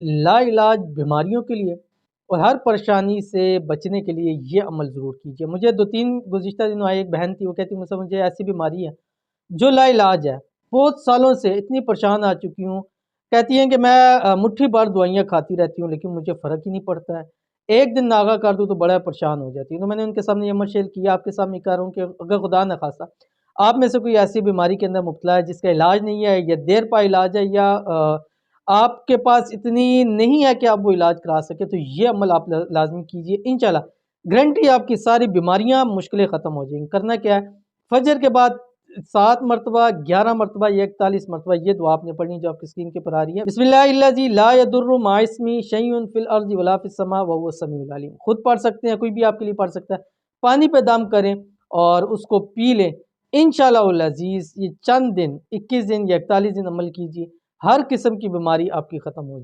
लाइलाज बीमारियों के लिए और हर परेशानी से बचने के लिए ये अमल ज़रूर कीजिए। मुझे 2-3 गुज़िश्ता दिनों आई एक बहन थी, वो कहती मुझसे मुझे ऐसी बीमारी है जो लाइलाज है। बहुत सालों से इतनी परेशान आ चुकी हूँ। कहती हैं कि मैं मुट्ठी भर दवाइयाँ खाती रहती हूँ लेकिन मुझे फ़र्क ही नहीं पड़ता है। एक दिन नागा कर दूँ तो बड़ा परेशान हो जाती हूँ। तो मैंने उनके सामने ये अमल शेयर किया, आपके सामने कह रहा हूँ कि अगर खुदा न ख़ास्ता आप में से कोई ऐसी बीमारी के अंदर मुब्तला है जिसका इलाज नहीं है या देर पा इलाज है या आपके पास इतनी नहीं है कि आप वो इलाज करा सकें, तो ये अमल आप ल लाज़मी कीजिए। इंशाअल्लाह गारंटी आपकी सारी बीमारियाँ, मुश्किलें ख़त्म हो जाएँगी। करना क्या है, फ़जर के बाद 7 मरतबा, 11 मरतबा या 41 मरतबा ये दुआ आपने पढ़नी है जो आपकी स्क्रीन के ऊपर आ रही है। बिस्मिल्लाहिल्लज़ी ला यदुर्रु मआ इस्मिही शैउन फिल अर्ज़ि वला फिस समा व हुवस समीउल अलीम। खुद पढ़ सकते हैं, कोई भी आपके लिए पढ़ सकता है। पानी पे दम करें और उसको पी लें। इंशाअल्लाहुल अज़ीज़ ये चंद दिन, 21 दिन या 41 दिन अमल कीजिए, हर किस्म की बीमारी आपकी ख़त्म हो जाए।